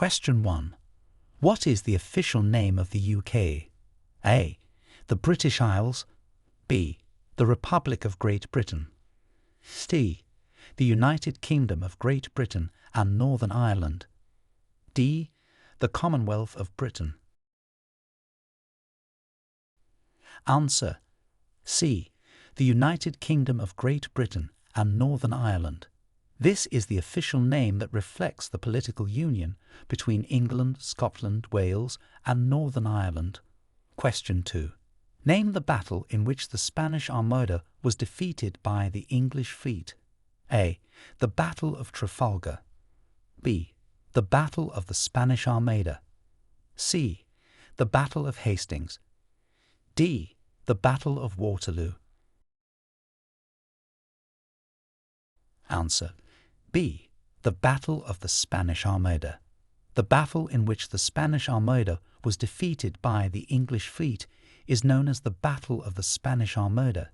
Question 1. What is the official name of the UK? A. The British Isles. B. The Republic of Great Britain. C. The United Kingdom of Great Britain and Northern Ireland. D. The Commonwealth of Britain. Answer. C. The United Kingdom of Great Britain and Northern Ireland. This is the official name that reflects the political union between England, Scotland, Wales, and Northern Ireland. Question 2. Name the battle in which the Spanish Armada was defeated by the English fleet. A. The Battle of Trafalgar. B. The Battle of the Spanish Armada. C. The Battle of Hastings. D. The Battle of Waterloo. Answer. B. The Battle of the Spanish Armada. The battle in which the Spanish Armada was defeated by the English fleet is known as the Battle of the Spanish Armada.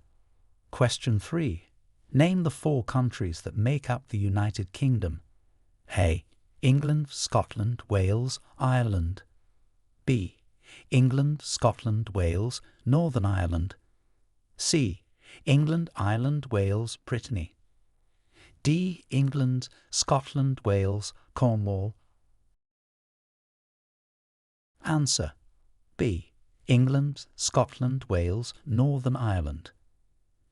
Question 3. Name the 4 countries that make up the United Kingdom. A. England, Scotland, Wales, Ireland. B. England, Scotland, Wales, Northern Ireland. C. England, Ireland, Wales, Brittany. D. England, Scotland, Wales, Cornwall. Answer. B. England, Scotland, Wales, Northern Ireland.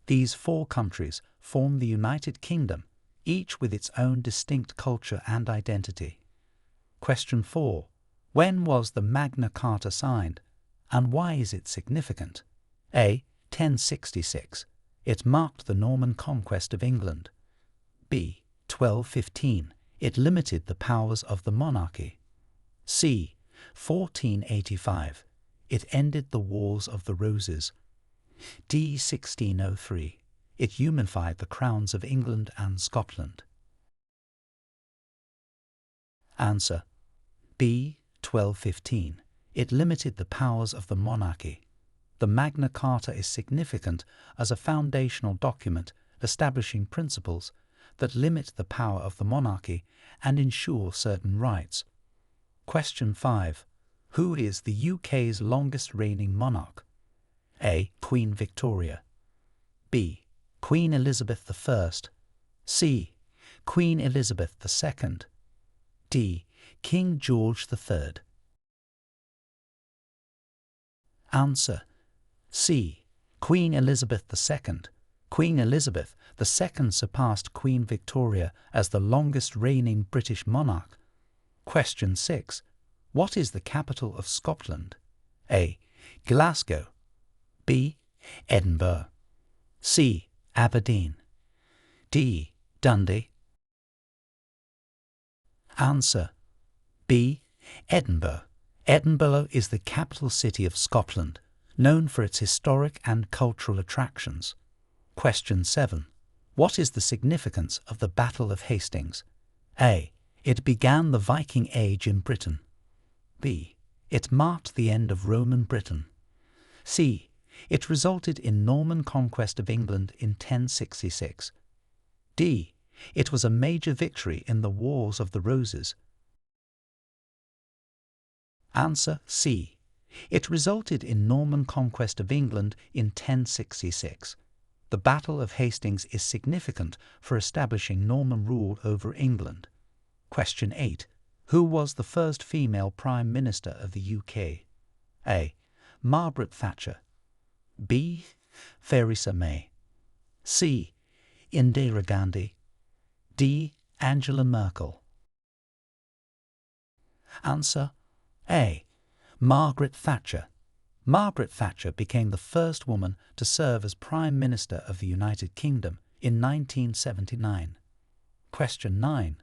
These 4 countries form the United Kingdom, each with its own distinct culture and identity. Question 4. When was the Magna Carta signed, and why is it significant? A. 1066. It marked the Norman conquest of England. B. 1215. It limited the powers of the monarchy. C. 1485. It ended the Wars of the Roses. D. 1603. It unified the crowns of England and Scotland. Answer. B. 1215. It limited the powers of the monarchy. The Magna Carta is significant as a foundational document establishing principles that limit the power of the monarchy and ensure certain rights. Question 5. Who is the UK's longest reigning monarch? A. Queen Victoria. B. Queen Elizabeth I. C. Queen Elizabeth II. D. King George III. Answer. C. Queen Elizabeth II. Queen Elizabeth II surpassed Queen Victoria as the longest reigning British monarch. Question 6. What is the capital of Scotland? A. Glasgow. B. Edinburgh. C. Aberdeen. D. Dundee. Answer. B. Edinburgh. Edinburgh is the capital city of Scotland, known for its historic and cultural attractions. Question 7. What is the significance of the Battle of Hastings? A. It began the Viking Age in Britain. B. It marked the end of Roman Britain. C. It resulted in Norman conquest of England in 1066. D. It was a major victory in the Wars of the Roses. Answer. C. It resulted in Norman conquest of England in 1066. The Battle of Hastings is significant for establishing Norman rule over England. Question 8. Who was the first female Prime Minister of the UK? A. Margaret Thatcher. B. Theresa May. C. Indira Gandhi. D. Angela Merkel. Answer. A. Margaret Thatcher. Margaret Thatcher became the first woman to serve as Prime Minister of the United Kingdom in 1979. Question 9.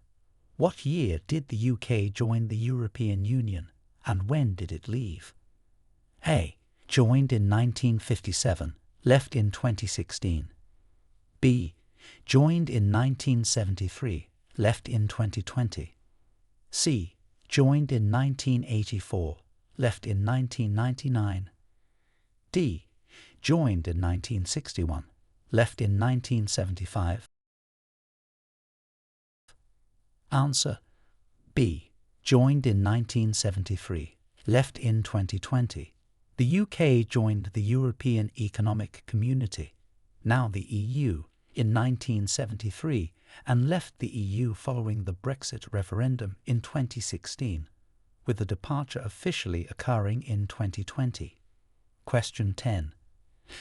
What year did the UK join the European Union, and when did it leave? A. Joined in 1957, left in 2016. B. Joined in 1973, left in 2020. C. Joined in 1984, left in 1999. D. Joined in 1961, left in 1975. Answer. B. joined in 1973, left in 2020. The UK joined the European Economic Community, now the EU, in 1973 and left the EU following the Brexit referendum in 2016, with the departure officially occurring in 2020. Question 10.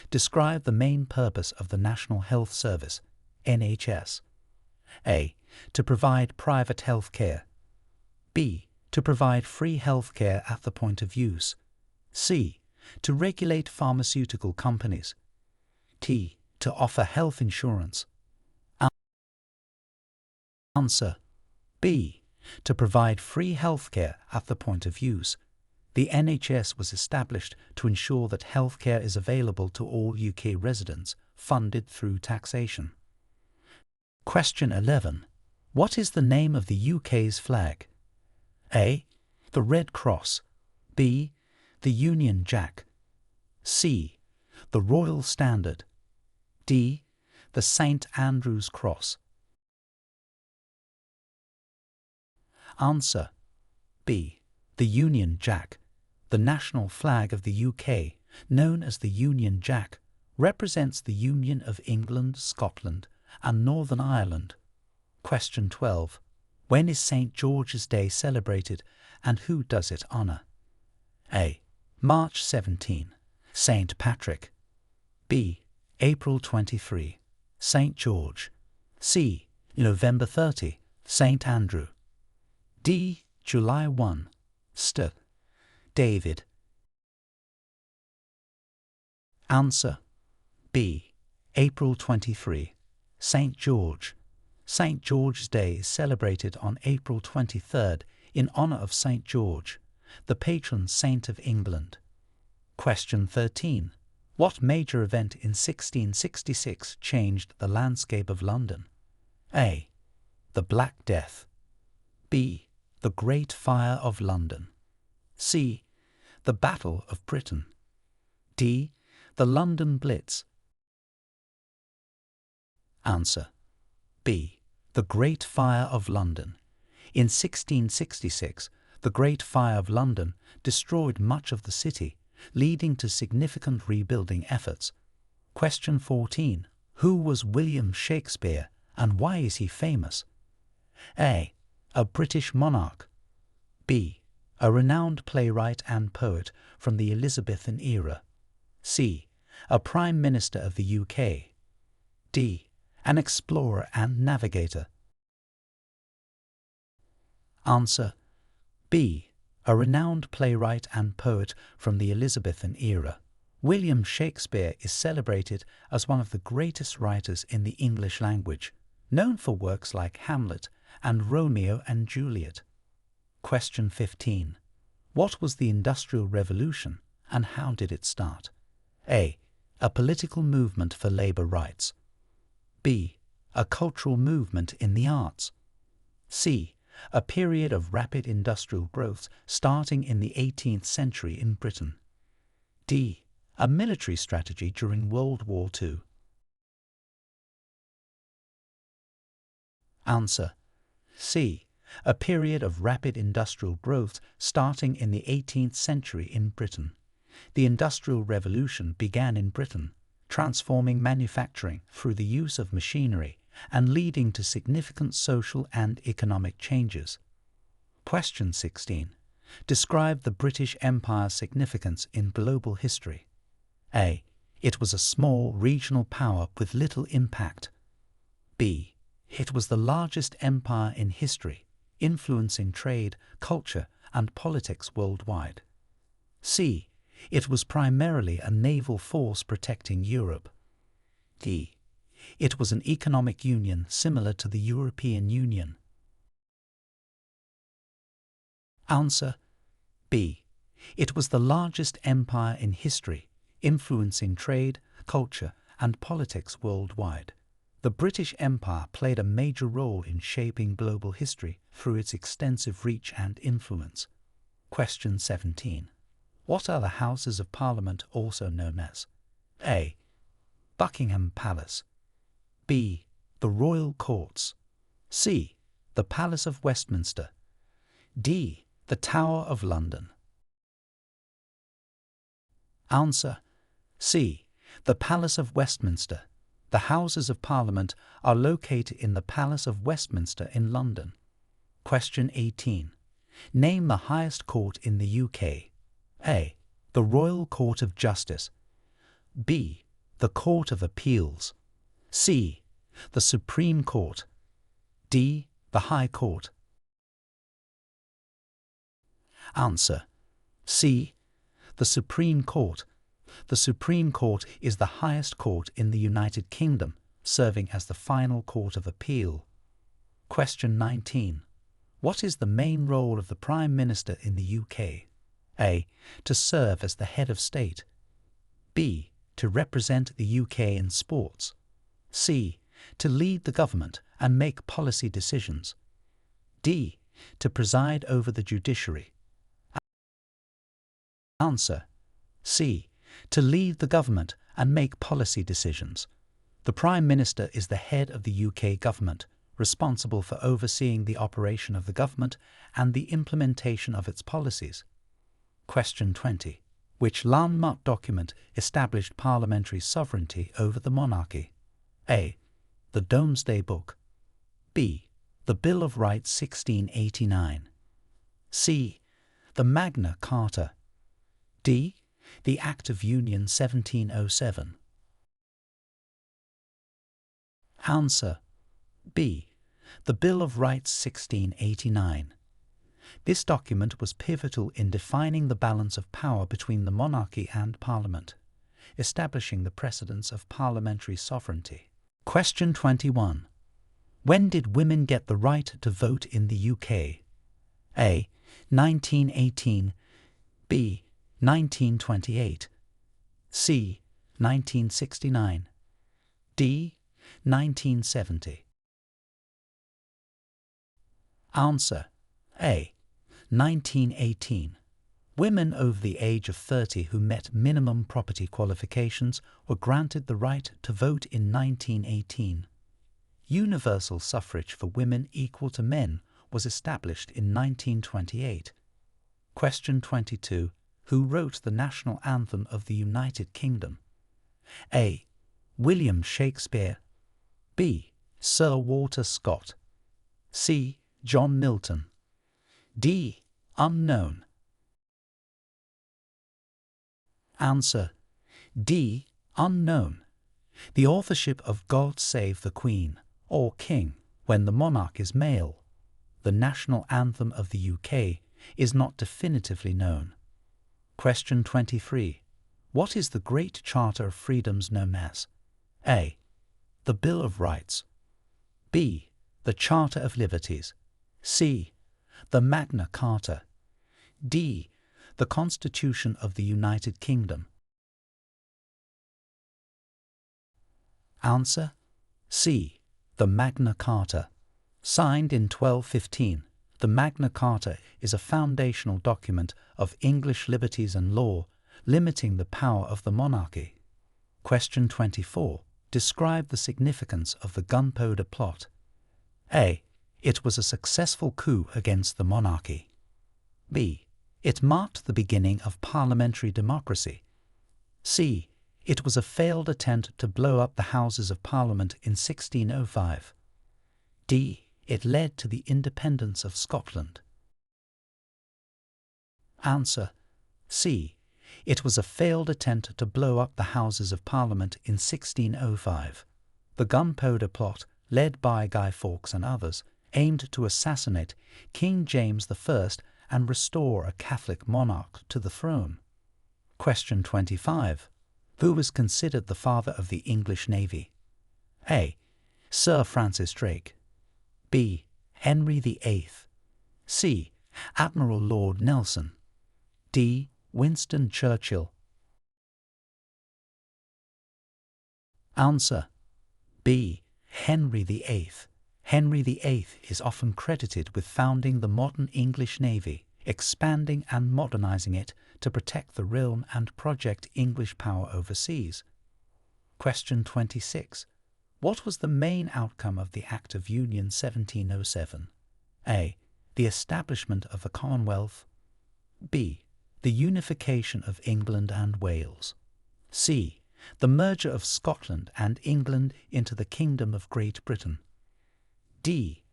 Describe the main purpose of the National Health Service, NHS. A. To provide private health care. B. To provide free health care at the point of use. C. To regulate pharmaceutical companies. D. To offer health insurance. Answer. B. To provide free health care at the point of use. The NHS was established to ensure that health care is available to all UK residents, funded through taxation. Question 11. What is the name of the UK's flag? A. The Red Cross. B. The Union Jack. C. The Royal Standard. D. The St. Andrew's Cross. Answer. B. The Union Jack. The national flag of the UK, known as the Union Jack, represents the Union of England, Scotland, and Northern Ireland. Question 12. When is St. George's Day celebrated and who does it honour? A. March 17, St. Patrick. B. April 23, St. George. C. November 30, St. Andrew. D. July 1, St. David. Answer. B. April 23, St. George. St. George's Day is celebrated on April 23rd in honour of St. George, the patron saint of England. Question 13. What major event in 1666 changed the landscape of London? A. The Black Death. B. The Great Fire of London. C. The Battle of Britain. D. The London Blitz. Answer. B. The Great Fire of London. In 1666, the Great Fire of London destroyed much of the city, leading to significant rebuilding efforts. Question 14. Who was William Shakespeare and why is he famous? A. A British monarch. B. A renowned playwright and poet from the Elizabethan era. C. A Prime Minister of the UK. D. An explorer and navigator. Answer. B. A renowned playwright and poet from the Elizabethan era. William Shakespeare is celebrated as one of the greatest writers in the English language, known for works like Hamlet and Romeo and Juliet. Question 15. What was the Industrial Revolution and how did it start? A. A political movement for labour rights. B. A cultural movement in the arts. C. A period of rapid industrial growth starting in the 18th century in Britain. D. A military strategy during World War II. Answer. C. A period of rapid industrial growth starting in the 18th century in Britain. The Industrial Revolution began in Britain, transforming manufacturing through the use of machinery and leading to significant social and economic changes. Question 16. Describe the British Empire's significance in global history. A. It was a small regional power with little impact. B. It was the largest empire in history, influencing trade, culture, and politics worldwide. C. It was primarily a naval force protecting Europe. D. It was an economic union similar to the European Union. Answer. B. It was the largest empire in history, influencing trade, culture, and politics worldwide. The British Empire played a major role in shaping global history through its extensive reach and influence. Question 17. What are the Houses of Parliament also known as? A. Buckingham Palace. B. The Royal Courts. C. The Palace of Westminster. D. The Tower of London. Answer: C. The Palace of Westminster. The Houses of Parliament are located in the Palace of Westminster in London. Question 18. Name the highest court in the UK. A. The Royal Court of Justice. B. The Court of Appeals. C. The Supreme Court. D. The High Court. Answer: C. The Supreme Court. The Supreme Court is the highest court in the United Kingdom, serving as the final court of appeal. Question 19. What is the main role of the Prime Minister in the UK? A. To serve as the head of state. B. To represent the UK in sports. C. To lead the government and make policy decisions. D. To preside over the judiciary. Answer: C. To lead the government and make policy decisions. The Prime Minister is the head of the UK government, responsible for overseeing the operation of the government and the implementation of its policies. Question 20. Which landmark document established parliamentary sovereignty over the monarchy? A. The Domesday Book. B. The Bill of Rights 1689. C. The Magna Carta. D. The Act of Union 1707. Answer: B. The Bill of Rights 1689. This document was pivotal in defining the balance of power between the monarchy and Parliament, establishing the precedence of parliamentary sovereignty. Question 21. When did women get the right to vote in the UK? A. 1918. B. 1928. C. 1969. D. 1970. Answer: A. 1918. Women over the age of 30 who met minimum property qualifications were granted the right to vote in 1918. Universal suffrage for women equal to men was established in 1928. Question 22. Who wrote the national anthem of the United Kingdom? A. William Shakespeare. B. Sir Walter Scott. C. John Milton. D. Unknown. Answer: D. Unknown. The authorship of God Save the Queen, or King, when the monarch is male, the national anthem of the UK, is not definitively known. Question 23. What is the Great Charter of Freedoms known as? A. The Bill of Rights. B. The Charter of Liberties. C. The Magna Carta. D. The Constitution of the United Kingdom. Answer: C. The Magna Carta. Signed in 1215, the Magna Carta is a foundational document of English liberties and law, limiting the power of the monarchy. Question 24. Describe the significance of the Gunpowder Plot. A. It was a successful coup against the monarchy. B. It marked the beginning of parliamentary democracy. C. It was a failed attempt to blow up the Houses of Parliament in 1605. D. It led to the independence of Scotland. Answer: C. It was a failed attempt to blow up the Houses of Parliament in 1605. The Gunpowder Plot, led by Guy Fawkes and others, aimed to assassinate King James I and restore a Catholic monarch to the throne. Question 25. Who was considered the father of the English Navy? A. Sir Francis Drake. B. Henry VIII. C. Admiral Lord Nelson. D. Winston Churchill. Answer: B. Henry VIII. Henry VIII is often credited with founding the modern English Navy, expanding and modernizing it to protect the realm and project English power overseas. Question 26. What was the main outcome of the Act of Union 1707? A. The establishment of the Commonwealth. B. The unification of England and Wales. C. The merger of Scotland and England into the Kingdom of Great Britain. D.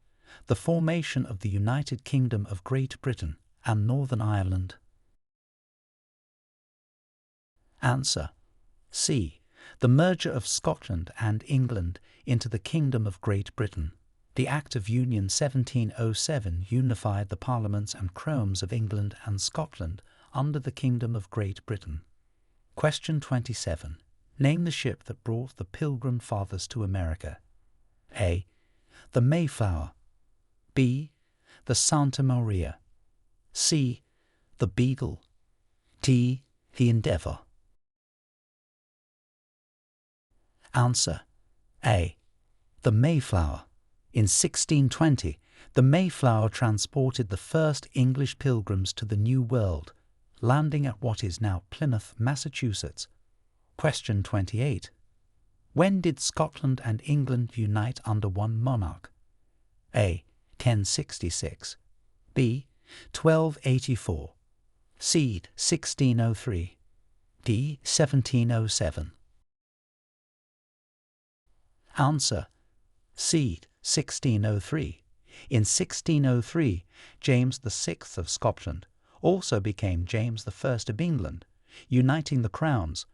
The formation of the United Kingdom of Great Britain and Northern Ireland. Answer. C. The merger of Scotland and England into the Kingdom of Great Britain. The Act of Union 1707 unified the parliaments and crowns of England and Scotland under the Kingdom of Great Britain. Question 27. Name the ship that brought the Pilgrim Fathers to America. A. The Mayflower. B. The Santa Maria. C. The Beagle. D. The Endeavour. Answer. A. The Mayflower. In 1620, the Mayflower transported the first English pilgrims to the New World, landing at what is now Plymouth, Massachusetts. Question 28. When did Scotland and England unite under one monarch? A. 1066. B. 1284. C. 1603. D. 1707. Answer. C. 1603. In 1603, James VI of Scotland also became James I of England, uniting the crowns,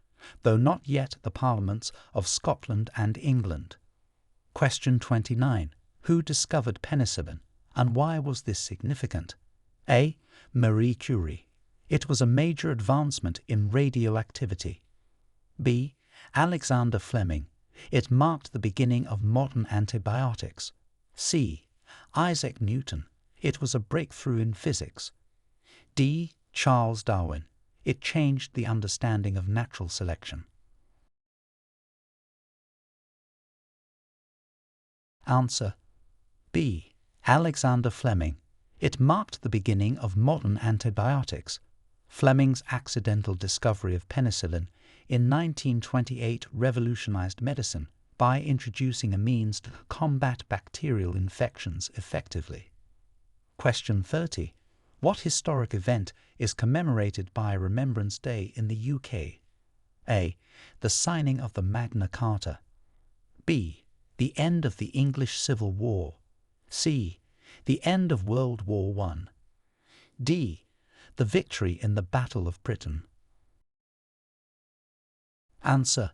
though not yet the parliaments of Scotland and England. Question 29. Who discovered penicillin, and why was this significant? A. Marie Curie. It was a major advancement in radioactivity. B. Alexander Fleming. It marked the beginning of modern antibiotics. C. Isaac Newton. It was a breakthrough in physics. D. Charles Darwin. It changed the understanding of natural selection. Answer. B. Alexander Fleming. It marked the beginning of modern antibiotics. Fleming's accidental discovery of penicillin in 1928 revolutionized medicine by introducing a means to combat bacterial infections effectively. Question 30. What historic event is commemorated by Remembrance Day in the UK? A. The signing of the Magna Carta. B. The end of the English Civil War. C. The end of World War I. D. The victory in the Battle of Britain. Answer.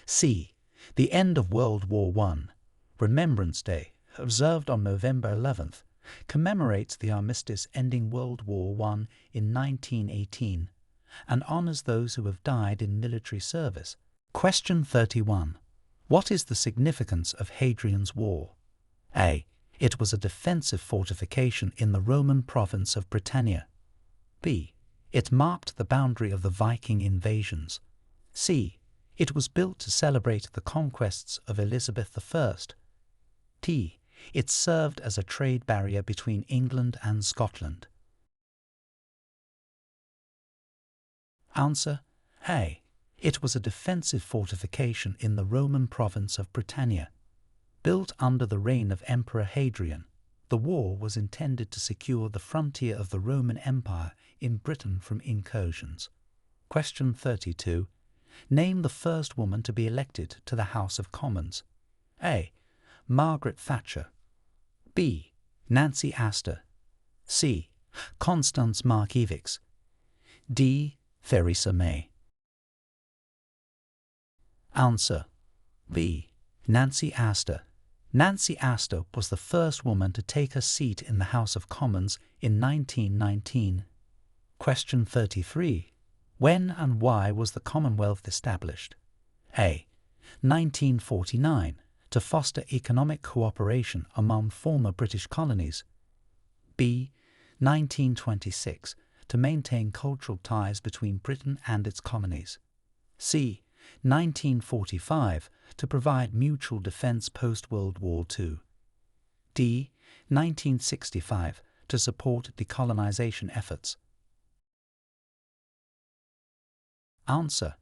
C. The end of World War I. Remembrance Day, observed on November 11th, commemorates the armistice ending World War I in 1918 and honours those who have died in military service. Question 31. What is the significance of Hadrian's Wall? A. It was a defensive fortification in the Roman province of Britannia. B. It marked the boundary of the Viking invasions. C. It was built to celebrate the conquests of Elizabeth I. D. It served as a trade barrier between England and Scotland. Answer. A. It was a defensive fortification in the Roman province of Britannia. Built under the reign of Emperor Hadrian, the wall was intended to secure the frontier of the Roman Empire in Britain from incursions. Question 32. Name the first woman to be elected to the House of Commons. A. Margaret Thatcher. B. Nancy Astor. C. Constance Markievicz. D. Theresa May. Answer. B. Nancy Astor. Nancy Astor was the first woman to take her seat in the House of Commons in 1919. Question 33. When and why was the Commonwealth established? A. 1949, to foster economic cooperation among former British colonies. B. 1926, to maintain cultural ties between Britain and its colonies. C. 1945, to provide mutual defence post-World War II. D. 1965, to support decolonisation efforts. Answer.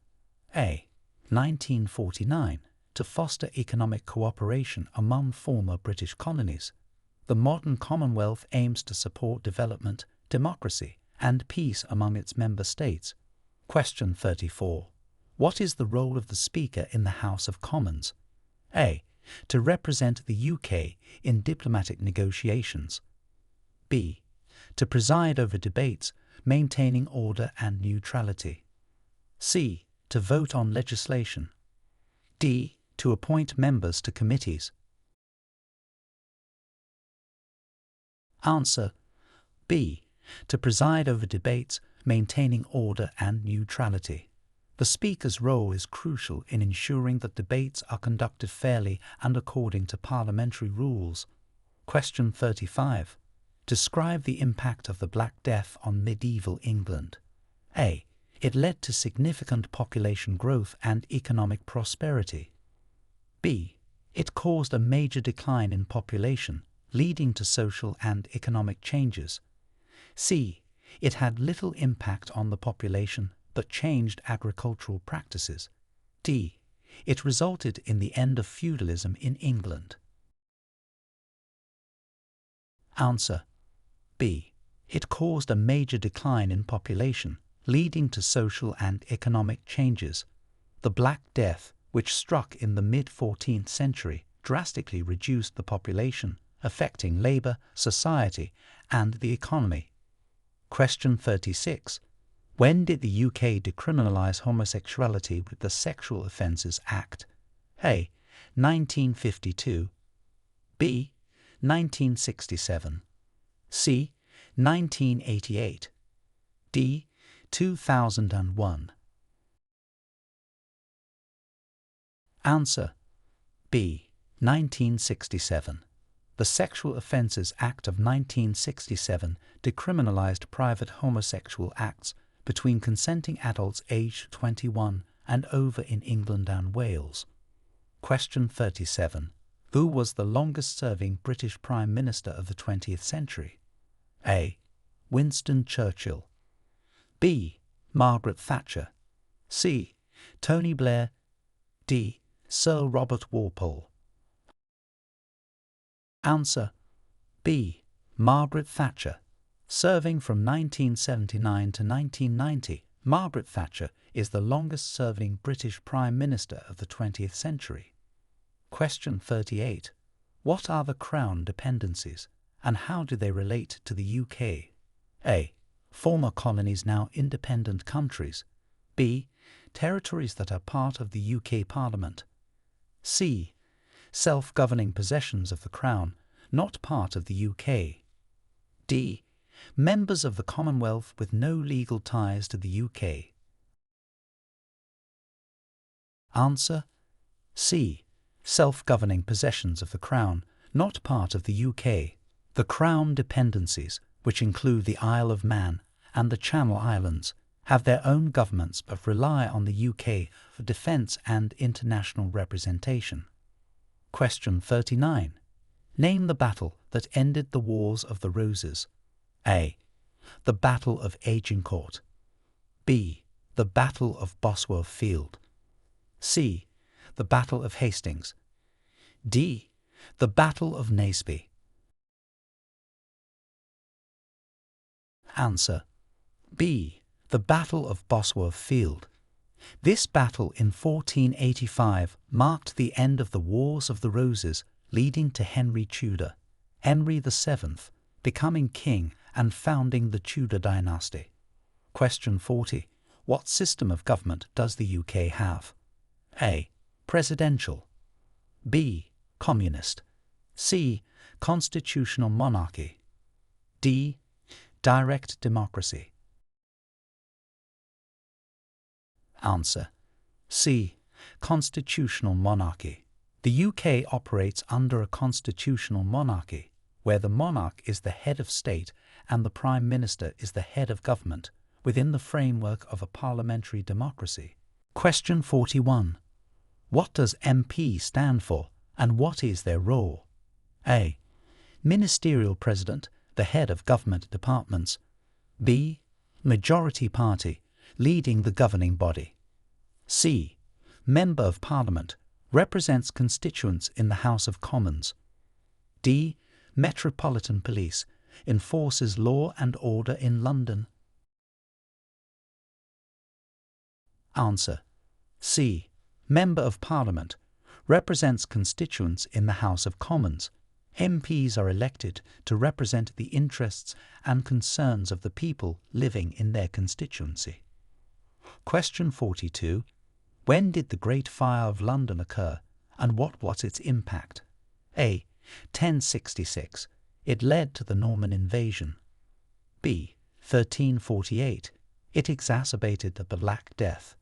A. 1949, to foster economic cooperation among former British colonies. The modern Commonwealth aims to support development, democracy, and peace among its member states. Question 34. What is the role of the Speaker in the House of Commons? A. To represent the UK in diplomatic negotiations. B. To preside over debates, maintaining order and neutrality. C. To vote on legislation. D. To appoint members to committees. Answer: B. To preside over debates, maintaining order and neutrality. The Speaker's role is crucial in ensuring that debates are conducted fairly and according to parliamentary rules. Question 35. Describe the impact of the Black Death on medieval England. A. It led to significant population growth and economic prosperity. B. It caused a major decline in population, leading to social and economic changes. C. It had little impact on the population but changed agricultural practices. D. It resulted in the end of feudalism in England. Answer: B. It caused a major decline in population, leading to social and economic changes. The Black Death, which struck in the mid-14th century, drastically reduced the population, affecting labour, society, and the economy. Question 36. When did the UK decriminalise homosexuality with the Sexual Offences Act? A. 1952. B. 1967. C. 1988. D. 2001. Answer: B. 1967. The Sexual Offences Act of 1967 decriminalised private homosexual acts between consenting adults aged 21 and over in England and Wales. Question 37. Who was the longest-serving British Prime Minister of the 20th century? A. Winston Churchill. B. Margaret Thatcher. C. Tony Blair. D. Sir Robert Walpole. Answer: B. Margaret Thatcher. Serving from 1979 to 1990, Margaret Thatcher is the longest-serving British Prime Minister of the 20th century. Question 38. What are the Crown dependencies, and how do they relate to the UK? A. Former colonies now independent countries. B. Territories that are part of the UK Parliament. C. Self-governing possessions of the Crown, not part of the UK. D. Members of the Commonwealth with no legal ties to the UK. Answer: C. Self-governing possessions of the Crown, not part of the UK. The Crown dependencies, which include the Isle of Man and the Channel Islands, have their own governments but rely on the UK for defence and international representation. Question 39. Name the battle that ended the Wars of the Roses. A. The Battle of Agincourt. B. The Battle of Bosworth Field. C. The Battle of Hastings. D. The Battle of Naseby. Answer: B. The Battle of Bosworth Field. This battle in 1485 marked the end of the Wars of the Roses, leading to Henry Tudor, Henry VII, becoming king and founding the Tudor dynasty. Question 40. What system of government does the UK have? A. Presidential. B. Communist. C. Constitutional monarchy. D. Direct democracy. Answer: C. Constitutional monarchy. The UK operates under a constitutional monarchy, where the monarch is the head of state and the Prime Minister is the head of government, within the framework of a parliamentary democracy. Question 41. What does MP stand for, and what is their role? A. Ministerial President, the head of government departments. B. Majority Party, leading the governing body. C. Member of Parliament, represents constituents in the House of Commons. D. Metropolitan Police enforces law and order in London. Answer. C. Member of Parliament represents constituents in the House of Commons. MPs are elected to represent the interests and concerns of the people living in their constituency. Question 42. When did the Great Fire of London occur, and what was its impact? A. 1066. It led to the Norman invasion. B. 1348. It exacerbated the Black Death.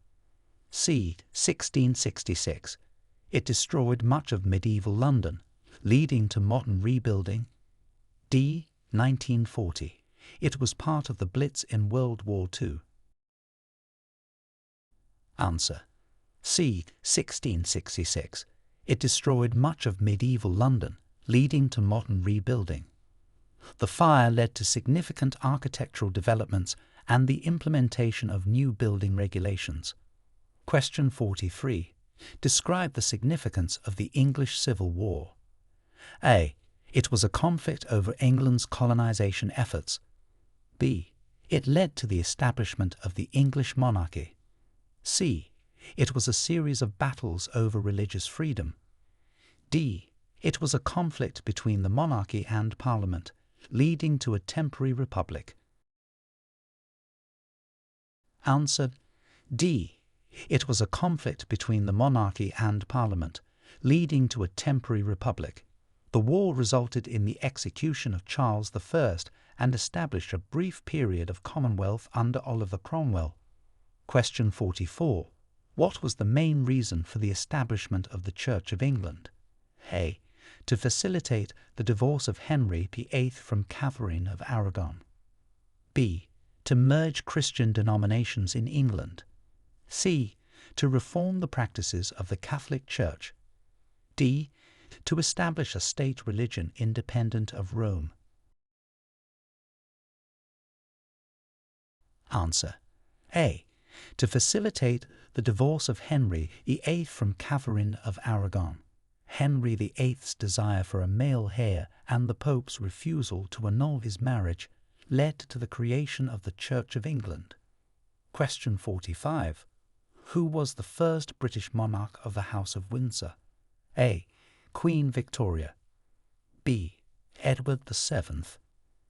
C. 1666. It destroyed much of medieval London, leading to modern rebuilding. D. 1940. It was part of the Blitz in World War II. Answer. C. 1666. It destroyed much of medieval London, leading to modern rebuilding. The fire led to significant architectural developments and the implementation of new building regulations. Question 43. Describe the significance of the English Civil War. A. It was a conflict over England's colonization efforts. B. It led to the establishment of the English monarchy. C. It was a series of battles over religious freedom. D. It was a conflict between the monarchy and Parliament, leading to a temporary republic. Answer. D. It was a conflict between the monarchy and Parliament, leading to a temporary republic. The war resulted in the execution of Charles I and established a brief period of Commonwealth under Oliver Cromwell. Question 44. What was the main reason for the establishment of the Church of England? A. To facilitate the divorce of Henry VIII from Catherine of Aragon. B. To merge Christian denominations in England. C. To reform the practices of the Catholic Church. D. To establish a state religion independent of Rome. Answer. A. To facilitate the divorce of Henry VIII from Catherine of Aragon. Henry VIII's desire for a male heir and the Pope's refusal to annul his marriage led to the creation of the Church of England. Question 45. Who was the first British monarch of the House of Windsor? A. Queen Victoria. B. Edward VII.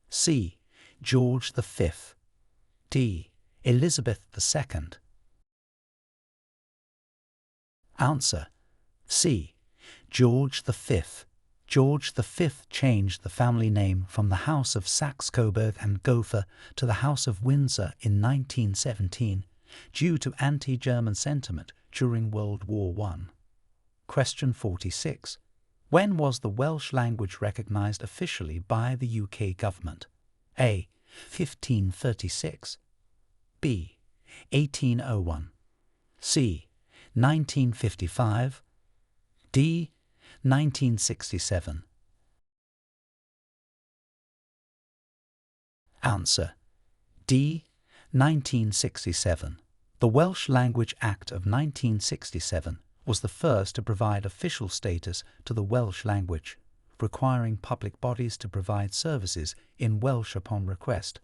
C. George V. D. Elizabeth II. Answer. C. George V. George V changed the family name from the House of Saxe-Coburg and Gotha to the House of Windsor in 1917 due to anti-German sentiment during World War I. Question 46. When was the Welsh language recognised officially by the UK government? A. 1536. B. 1801. C. 1955. D. 1967. Answer. D. 1967. The Welsh Language Act of 1967 was the first to provide official status to the Welsh language, requiring public bodies to provide services in Welsh upon request.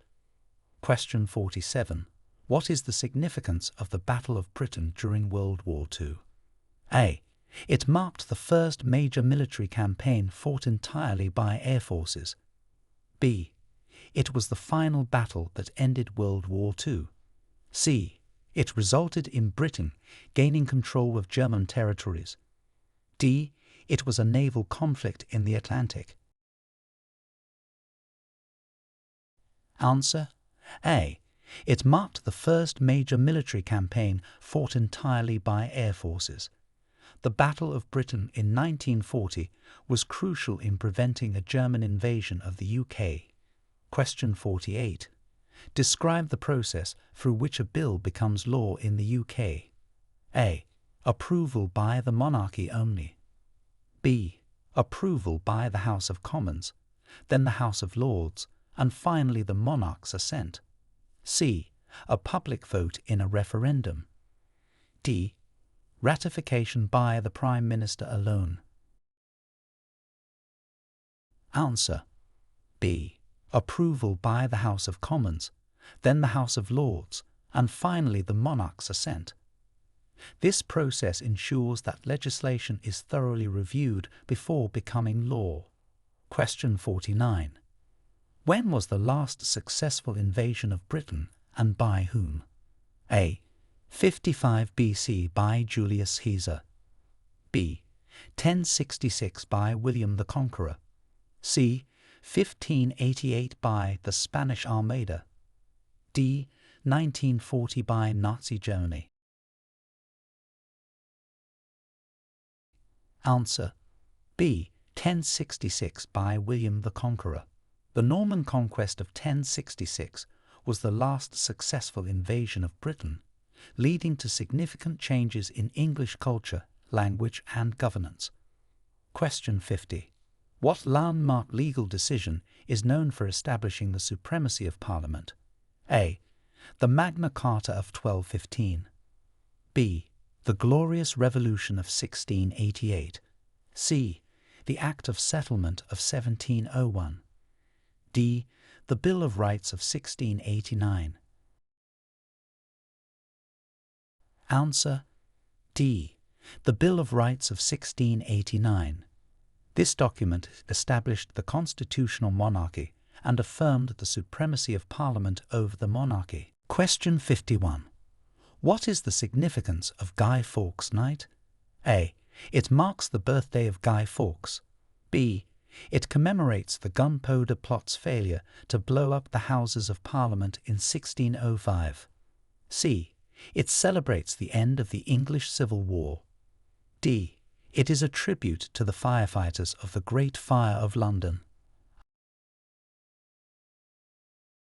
Question 47. What is the significance of the Battle of Britain during World War II? A. It marked the first major military campaign fought entirely by air forces. B. It was the final battle that ended World War II. C. It resulted in Britain gaining control of German territories. D. It was a naval conflict in the Atlantic. Answer. A. It marked the first major military campaign fought entirely by air forces. The Battle of Britain in 1940 was crucial in preventing a German invasion of the UK. Question 48. Describe the process through which a bill becomes law in the UK. A. Approval by the monarchy only. B. Approval by the House of Commons, then the House of Lords, and finally the monarch's assent. C. A public vote in a referendum. D. Ratification by the Prime Minister alone. Answer. B. Approval by the House of Commons, then the House of Lords, and finally the monarch's assent. This process ensures that legislation is thoroughly reviewed before becoming law. Question 49. When was the last successful invasion of Britain, and by whom? A. 55 BC by Julius Caesar. B. 1066 by William the Conqueror. C. 1588 by the Spanish Armada. D. 1940 by Nazi Germany. Answer: B. 1066 by William the Conqueror. The Norman conquest of 1066 was the last successful invasion of Britain, leading to significant changes in English culture, language and governance. Question 50. What landmark legal decision is known for establishing the supremacy of Parliament? A. The Magna Carta of 1215. B. The Glorious Revolution of 1688. C. The Act of Settlement of 1701. D. The Bill of Rights of 1689. Answer: D. The Bill of Rights of 1689. This document established the constitutional monarchy and affirmed the supremacy of Parliament over the monarchy. Question 51. What is the significance of Guy Fawkes Night? A. It marks the birthday of Guy Fawkes. B. It commemorates the Gunpowder Plot's failure to blow up the Houses of Parliament in 1605. C. It celebrates the end of the English Civil War. D. It is a tribute to the firefighters of the Great Fire of London.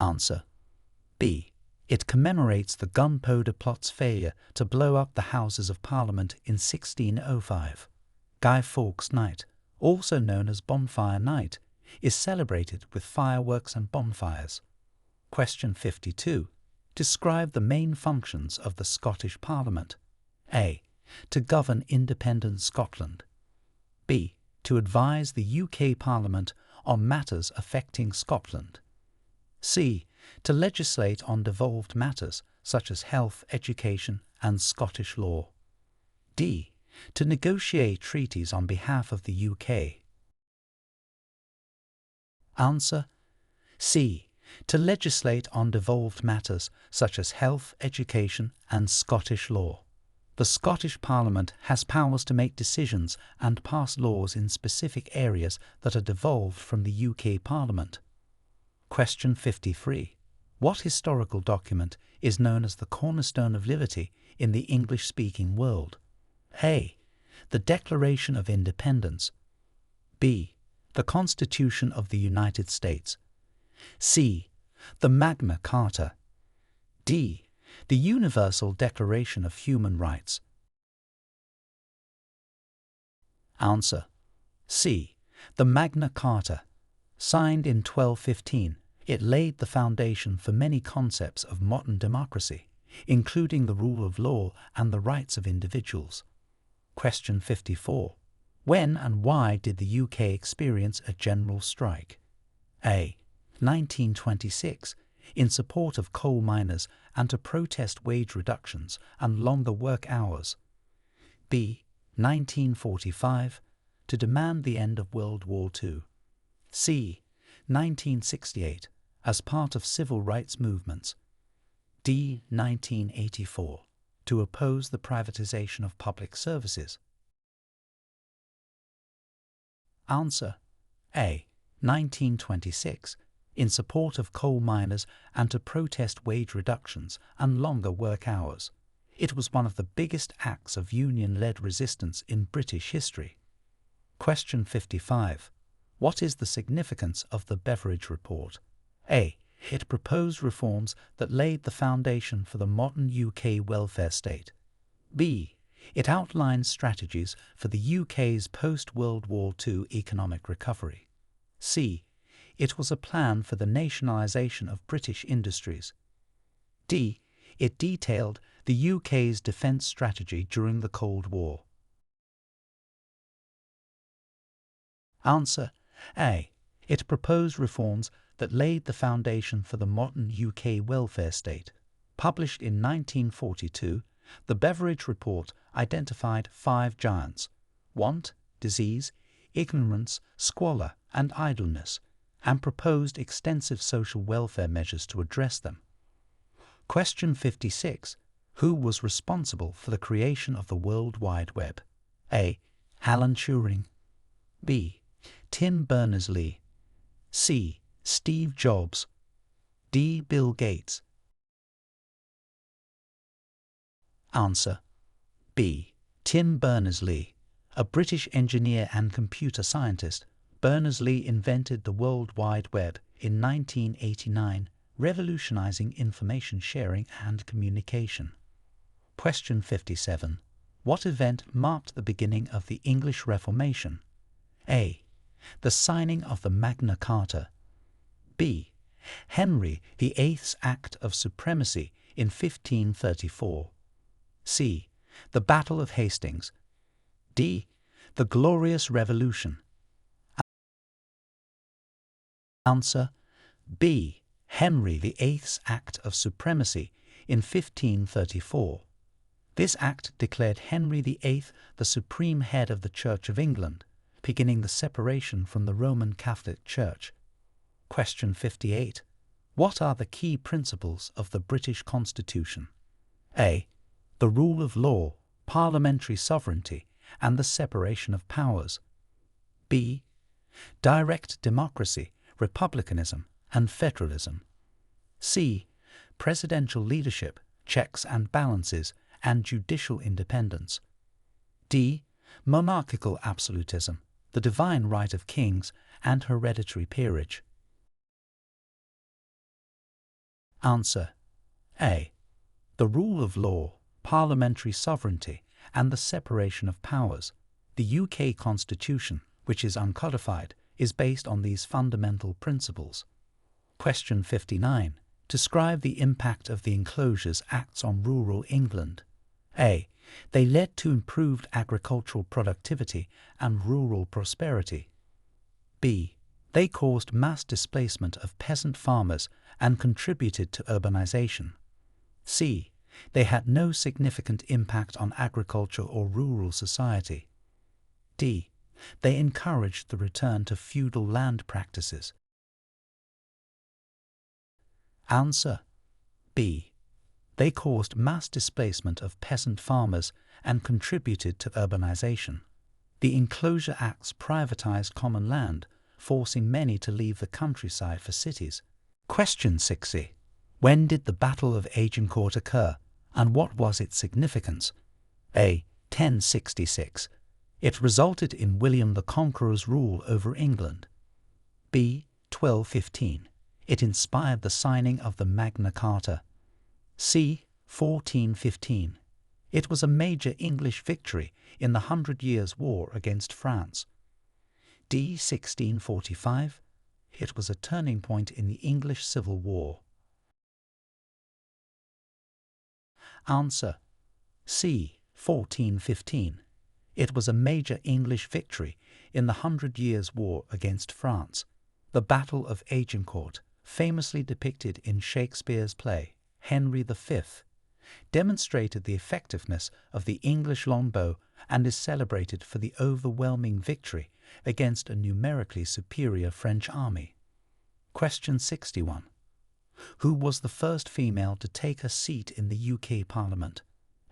Answer: B. It commemorates the Gunpowder Plot's failure to blow up the Houses of Parliament in 1605. Guy Fawkes Night, also known as Bonfire Night, is celebrated with fireworks and bonfires. Question 52. Describe the main functions of the Scottish Parliament. A. To govern independent Scotland. B. To advise the UK Parliament on matters affecting Scotland. C. To legislate on devolved matters such as health, education and Scottish law. D. To negotiate treaties on behalf of the UK. Answer: C. To legislate on devolved matters such as health, education and Scottish law. The Scottish Parliament has powers to make decisions and pass laws in specific areas that are devolved from the UK Parliament. Question 53. What historical document is known as the cornerstone of liberty in the English-speaking world? A. The Declaration of Independence. B. The Constitution of the United States. C. The Magna Carta. D. The Universal Declaration of Human Rights. Answer: C. The Magna Carta. Signed in 1215, it laid the foundation for many concepts of modern democracy, including the rule of law and the rights of individuals. Question 54. When and why did the UK experience a general strike? A. 1926, in support of coal miners and to protest wage reductions and longer work hours. B. 1945, to demand the end of World War II. C. 1968, as part of civil rights movements. D. 1984, to oppose the privatization of public services. Answer: A. 1926, in support of coal miners and to protest wage reductions and longer work hours. It was one of the biggest acts of union-led resistance in British history. Question 55. What is the significance of the Beveridge Report? A. It proposed reforms that laid the foundation for the modern UK welfare state. B. It outlined strategies for the UK's post-World War II economic recovery. C. It was a plan for the nationalisation of British industries. D. It detailed the UK's defence strategy during the Cold War. Answer: A. It proposed reforms that laid the foundation for the modern UK welfare state. Published in 1942, the Beveridge Report identified 5 giants: want, disease, ignorance, squalor, and idleness, and proposed extensive social welfare measures to address them. Question 56. Who was responsible for the creation of the World Wide Web? A. Alan Turing. B. Tim Berners-Lee. C. Steve Jobs. D. Bill Gates. Answer: B. Tim Berners-Lee. A British engineer and computer scientist, Berners-Lee invented the World Wide Web in 1989, revolutionizing information sharing and communication. Question 57. What event marked the beginning of the English Reformation? A. The signing of the Magna Carta. B. Henry VIII's Act of Supremacy in 1534. C. The Battle of Hastings. D. The Glorious Revolution. Answer: B. Henry VIII's Act of Supremacy in 1534. This act declared Henry VIII the supreme head of the Church of England, beginning the separation from the Roman Catholic Church. Question 58. What are the key principles of the British Constitution? A. The rule of law, parliamentary sovereignty, and the separation of powers. B. Direct democracy, republicanism, and federalism. C. Presidential leadership, checks and balances, and judicial independence. D. Monarchical absolutism, the divine right of kings, and hereditary peerage. Answer: A. The rule of law, parliamentary sovereignty, and the separation of powers. The UK Constitution, which is uncodified, is based on these fundamental principles. Question 59. Describe the impact of the Enclosures Acts on rural England. A. They led to improved agricultural productivity and rural prosperity. B. They caused mass displacement of peasant farmers and contributed to urbanization. C. They had no significant impact on agriculture or rural society. D. They encouraged the return to feudal land practices. Answer: B. They caused mass displacement of peasant farmers and contributed to urbanization. The Enclosure Acts privatized common land, forcing many to leave the countryside for cities. Question 60. When did the Battle of Agincourt occur, and what was its significance? A. 1066. It resulted in William the Conqueror's rule over England. B. 1215. It inspired the signing of the Magna Carta. C. 1415. It was a major English victory in the 100 Years' War against France. D. 1645. It was a turning point in the English Civil War. Answer: C. 1415. It was a major English victory in the 100 Years' War against France. The Battle of Agincourt, famously depicted in Shakespeare's play Henry V, demonstrated the effectiveness of the English longbow and is celebrated for the overwhelming victory against a numerically superior French army. Question 61. Who was the first female to take a seat in the UK Parliament?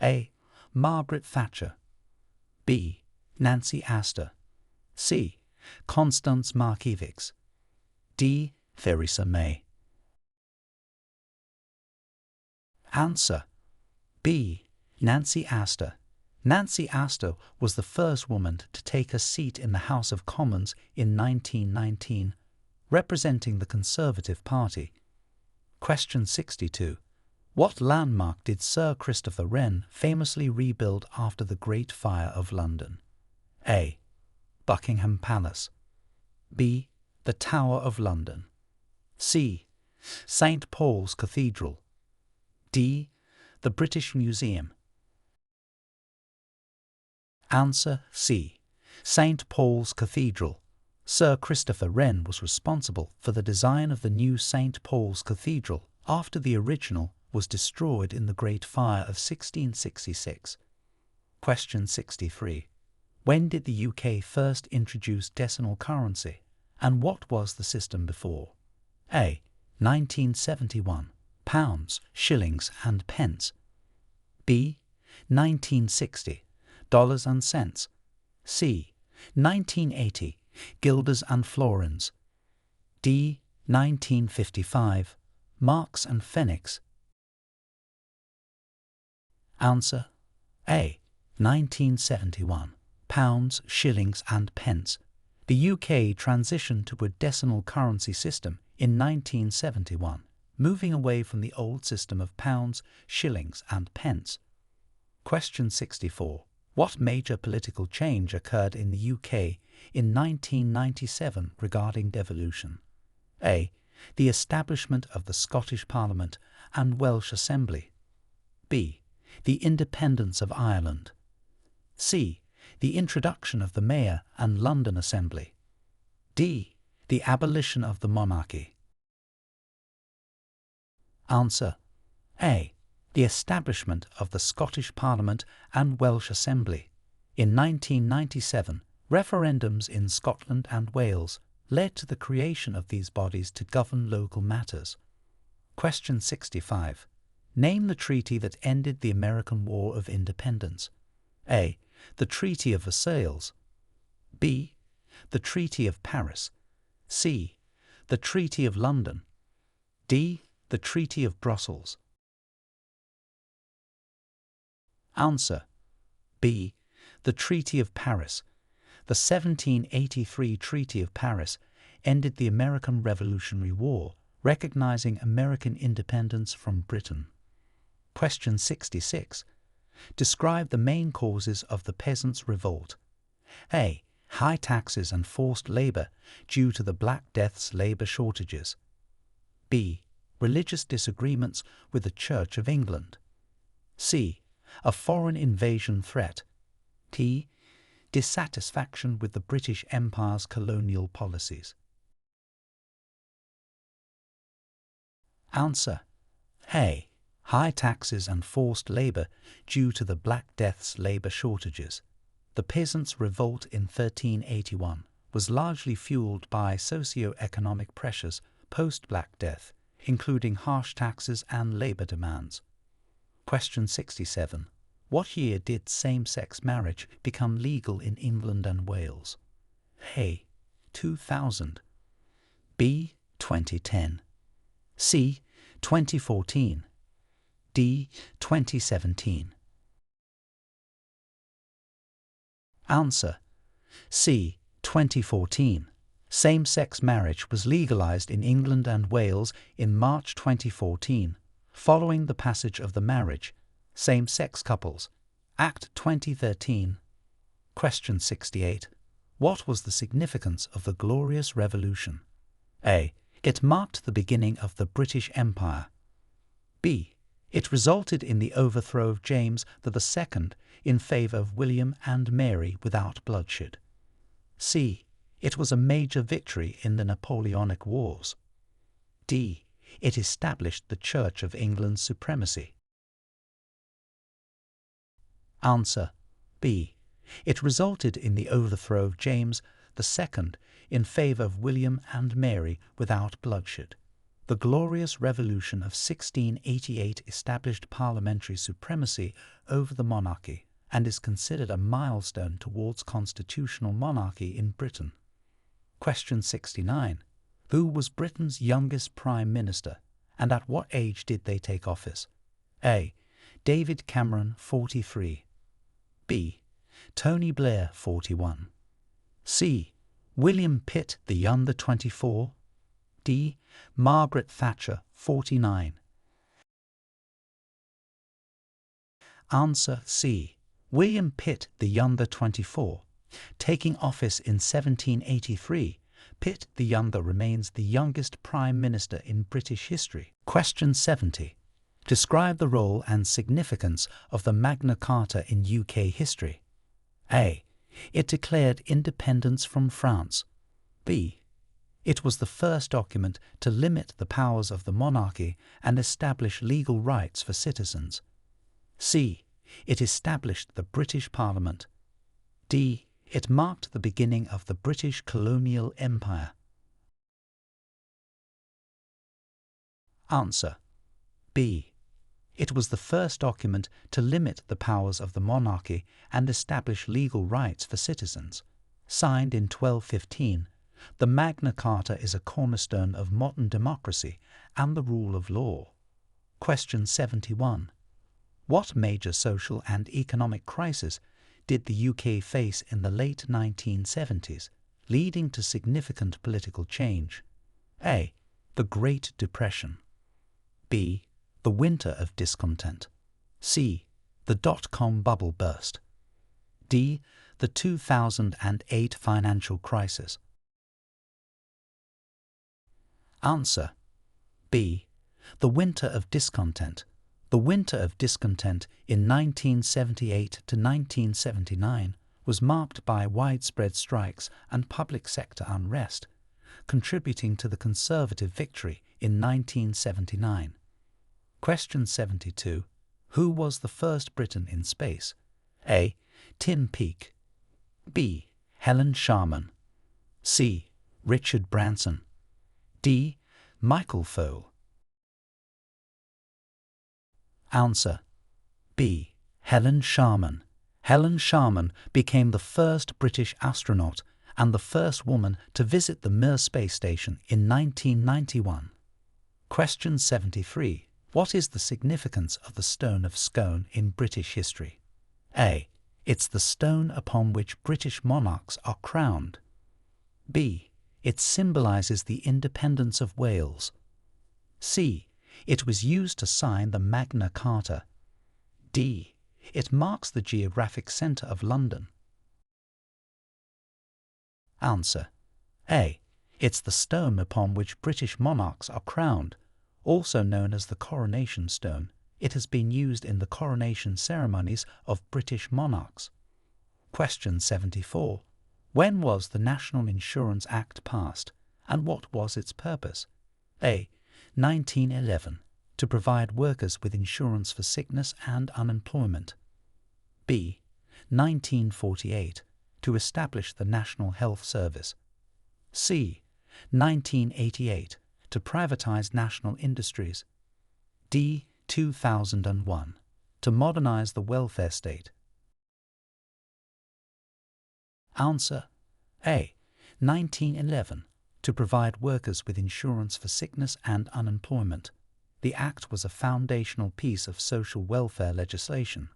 A. Margaret Thatcher. B. Nancy Astor. C. Constance Markievicz. D. Theresa May. Answer: B. Nancy Astor. Nancy Astor was the first woman to take a seat in the House of Commons in 1919, representing the Conservative Party. Question 62. What landmark did Sir Christopher Wren famously rebuild after the Great Fire of London? A. Buckingham Palace. B. The Tower of London. C. St. Paul's Cathedral. D. The British Museum. Answer: C. St. Paul's Cathedral. Sir Christopher Wren was responsible for the design of the new St. Paul's Cathedral after the original was destroyed in the Great Fire of 1666. Question 63. When did the UK first introduce decimal currency, and what was the system before? A. 1971, pounds, shillings and pence. B. 1960, dollars and cents. C. 1980, guilders and florins. D. 1955, marks and pfennigs. Answer A. 1971, pounds, shillings and pence. The UK transitioned to a decimal currency system in 1971, moving away from the old system of pounds, shillings and pence. Question 64. What major political change occurred in the UK in 1997 regarding devolution? A. The establishment of the Scottish Parliament and Welsh Assembly. B. The independence of Ireland. C. The introduction of the Mayor and London Assembly. D. The abolition of the monarchy. Answer A. The establishment of the Scottish Parliament and Welsh Assembly. In 1997, referendums in Scotland and Wales led to the creation of these bodies to govern local matters. Question 65. Name the treaty that ended the American War of Independence. A. The Treaty of Versailles. B. The Treaty of Paris. C. The Treaty of London. D. The Treaty of Brussels. Answer B. The Treaty of Paris. The 1783 Treaty of Paris ended the American Revolutionary War, recognizing American independence from Britain. Question 66. Describe the main causes of the Peasants' Revolt. A. High taxes and forced labor due to the Black Death's labor shortages. B. Religious disagreements with the Church of England. C. A foreign invasion threat. D. Dissatisfaction with the British Empire's colonial policies. Answer A. High taxes and forced labor due to the Black Death's labor shortages. The Peasants' Revolt in 1381 was largely fueled by socio-economic pressures post-Black Death, including harsh taxes and labor demands. Question 67. What year did same-sex marriage become legal in England and Wales? A. 2000. B. 2010. C. 2014. D. 2017. Answer C. 2014. Same-sex marriage was legalized in England and Wales in March 2014, following the passage of the Marriage, Same-Sex Couples, Act 2013. Question 68. What was the significance of the Glorious Revolution? A. It marked the beginning of the British Empire. B. It resulted in the overthrow of James II in favour of William and Mary without bloodshed. C. It was a major victory in the Napoleonic Wars. D. It established the Church of England's supremacy. Answer B. It resulted in the overthrow of James II in favour of William and Mary without bloodshed. The Glorious Revolution of 1688 established parliamentary supremacy over the monarchy and is considered a milestone towards constitutional monarchy in Britain. Question 69. Who was Britain's youngest Prime Minister, and at what age did they take office? A. David Cameron, 43. B. Tony Blair, 41. C. William Pitt, the younger, 24. D. Margaret Thatcher, 49. Answer C. William Pitt, the younger, 24. Taking office in 1783, Pitt the Younger remains the youngest Prime Minister in British history. Question 70. Describe the role and significance of the Magna Carta in UK history. A. It declared independence from France. B. It was the first document to limit the powers of the monarchy and establish legal rights for citizens. C. It established the British Parliament. D. It marked the beginning of the British colonial empire. Answer: B. It was the first document to limit the powers of the monarchy and establish legal rights for citizens. Signed in 1215, the Magna Carta is a cornerstone of modern democracy and the rule of law. Question 71. What major social and economic crisis did the UK face in the late 1970s, leading to significant political change? A. The Great Depression. B. The Winter of Discontent. C. The dot-com bubble burst. D. The 2008 financial crisis. Answer: B. The Winter of Discontent. The Winter of Discontent in 1978 to 1979 was marked by widespread strikes and public sector unrest, contributing to the Conservative victory in 1979. Question 72. Who was the first Briton in space? A. Tim Peake. B. Helen Sharman. C. Richard Branson. D. Michael Foale. Answer: B. Helen Sharman. Helen Sharman became the first British astronaut and the first woman to visit the Mir space station in 1991. Question 73. What is the significance of the Stone of Scone in British history? A. It's the stone upon which British monarchs are crowned. B. It symbolizes the independence of Wales. C. It was used to sign the Magna Carta. D. It marks the geographic centre of London. Answer: A. It's the stone upon which British monarchs are crowned, also known as the Coronation Stone. It has been used in the coronation ceremonies of British monarchs. Question 74. When was the National Insurance Act passed, and what was its purpose? A. 1911, to provide workers with insurance for sickness and unemployment. B. 1948, to establish the National Health Service. C. 1988, to privatize national industries. D. 2001, to modernize the welfare state. Answer: A. 1911, to provide workers with insurance for sickness and unemployment. The Act was a foundational piece of social welfare legislation.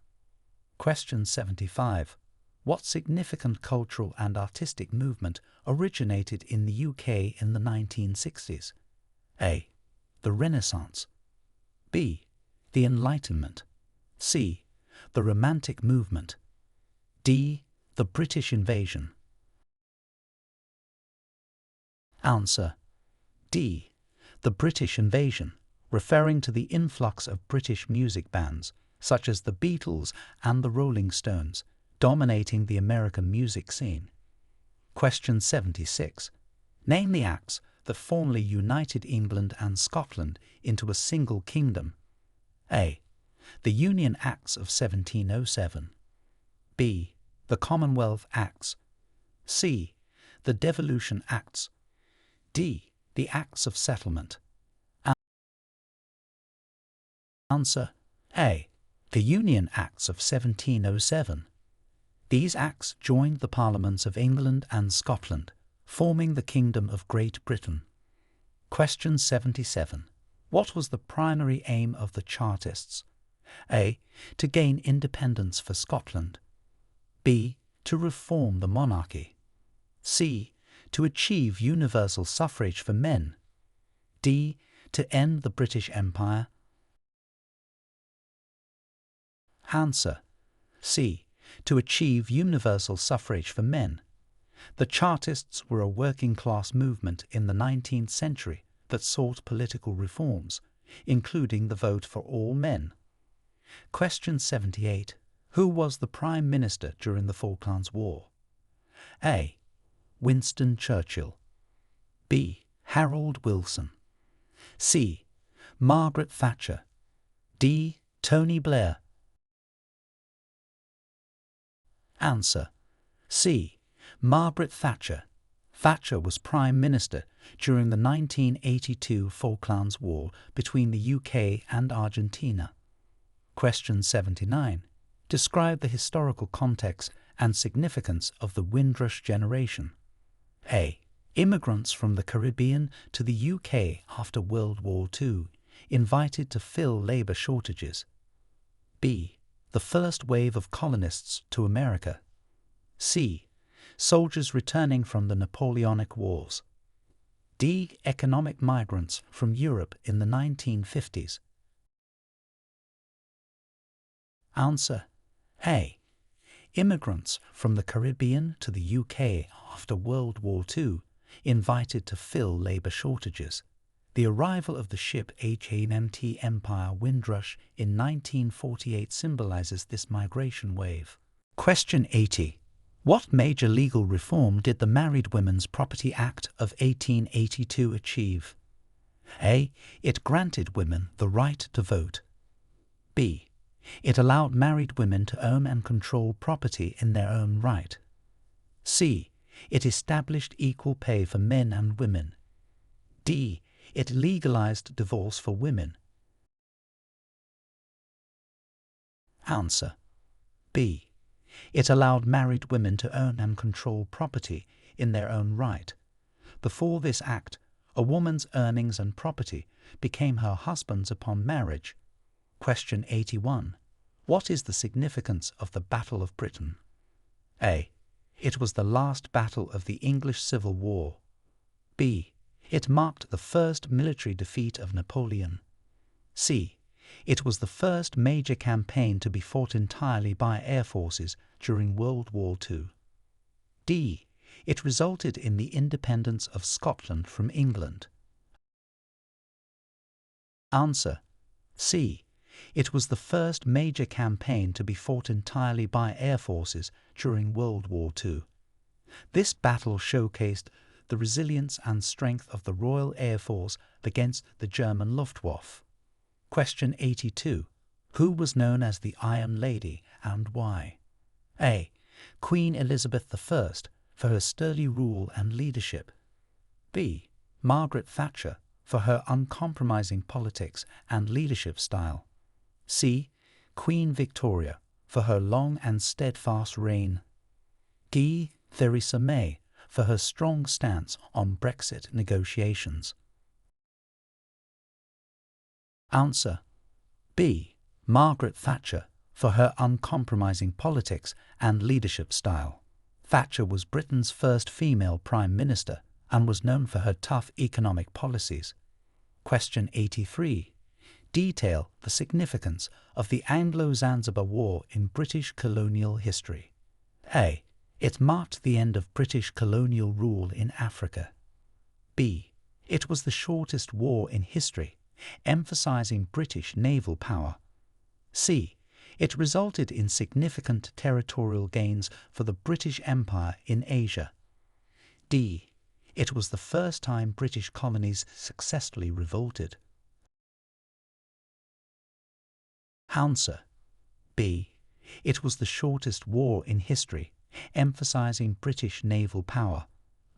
Question 75. What significant cultural and artistic movement originated in the UK in the 1960s? A. The Renaissance. B. The Enlightenment. C. The Romantic Movement. D. The British Invasion. Answer: D. The British Invasion, referring to the influx of British music bands, such as the Beatles and the Rolling Stones, dominating the American music scene. Question 76. Name the acts that formally united England and Scotland into a single kingdom. A. The Union Acts of 1707. B. The Commonwealth Acts. C. The Devolution Acts. D. The Acts of Settlement. Answer: A. The Union Acts of 1707. These acts joined the Parliaments of England and Scotland, forming the Kingdom of Great Britain. Question 77. What was the primary aim of the Chartists? A. To gain independence for Scotland. B. To reform the monarchy. C. To achieve universal suffrage for men. D. To end the British Empire. Answer: C. To achieve universal suffrage for men. The Chartists were a working-class movement in the 19th century that sought political reforms, including the vote for all men. Question 78. Who was the Prime Minister during the Falklands War? A. Winston Churchill. B. Harold Wilson. C. Margaret Thatcher. D. Tony Blair. Answer: C. Margaret Thatcher. Thatcher was Prime Minister during the 1982 Falklands War between the UK and Argentina. Question 79. Describe the historical context and significance of the Windrush generation. A. Immigrants from the Caribbean to the UK after World War II, invited to fill labour shortages. B. The first wave of colonists to America. C. Soldiers returning from the Napoleonic Wars. D. Economic migrants from Europe in the 1950s. Answer: A. Immigrants from the Caribbean to the UK after World War II, invited to fill labour shortages. The arrival of the ship HMT Empire Windrush in 1948 symbolises this migration wave. Question 80. What major legal reform did the Married Women's Property Act of 1882 achieve? A. It granted women the right to vote. B. It allowed married women to own and control property in their own right. C. It established equal pay for men and women. D. It legalized divorce for women. Answer: B. It allowed married women to own and control property in their own right. Before this act, a woman's earnings and property became her husband's upon marriage. Question 81. What is the significance of the Battle of Britain? A. It was the last battle of the English Civil War. B. It marked the first military defeat of Napoleon. C. It was the first major campaign to be fought entirely by air forces during World War II. D. It resulted in the independence of Scotland from England. Answer: C. It was the first major campaign to be fought entirely by air forces during World War II. This battle showcased the resilience and strength of the Royal Air Force against the German Luftwaffe. Question 82. Who was known as the Iron Lady and why? A. Queen Elizabeth I for her sturdy rule and leadership. B. Margaret Thatcher for her uncompromising politics and leadership style. C. Queen Victoria for her long and steadfast reign. D. Theresa May for her strong stance on Brexit negotiations. Answer: B. Margaret Thatcher for her uncompromising politics and leadership style. Thatcher was Britain's first female Prime Minister and was known for her tough economic policies. Question 83. Detail the significance of the Anglo-Zanzibar War in British colonial history. A. It marked the end of British colonial rule in Africa. B. It was the shortest war in history, emphasizing British naval power. C. It resulted in significant territorial gains for the British Empire in Asia. D. It was the first time British colonies successfully revolted. Answer: B. It was the shortest war in history, emphasizing British naval power.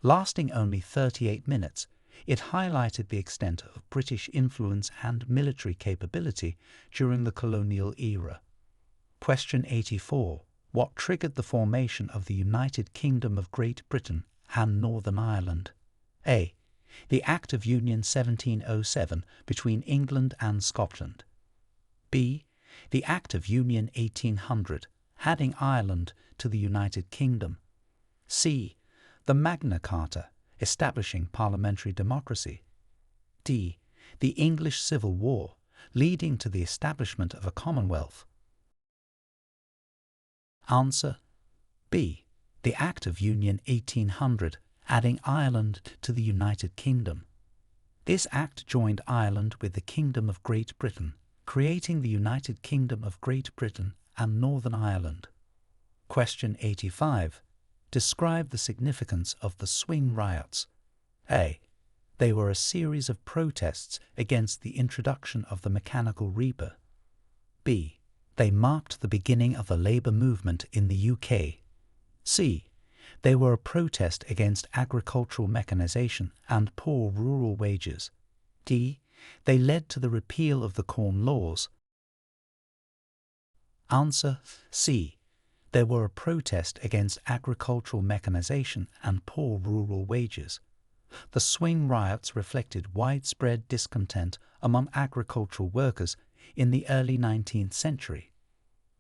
Lasting only 38 minutes, it highlighted the extent of British influence and military capability during the colonial era. Question 84. What triggered the formation of the United Kingdom of Great Britain and Northern Ireland? A. The Act of Union 1707 between England and Scotland. B. The Act of Union 1800, adding Ireland to the United Kingdom. C. The Magna Carta, establishing parliamentary democracy. D. The English Civil War, leading to the establishment of a Commonwealth. Answer: B. The Act of Union 1800, adding Ireland to the United Kingdom. This act joined Ireland with the Kingdom of Great Britain, creating the United Kingdom of Great Britain and Northern Ireland. Question 85. Describe the significance of the swing riots. A. They were a series of protests against the introduction of the mechanical reaper. B. They marked the beginning of the labour movement in the UK. C. They were a protest against agricultural mechanisation and poor rural wages. D. They led to the repeal of the Corn Laws. Answer C. They were a protest against agricultural mechanisation and poor rural wages. The swing riots reflected widespread discontent among agricultural workers in the early 19th century.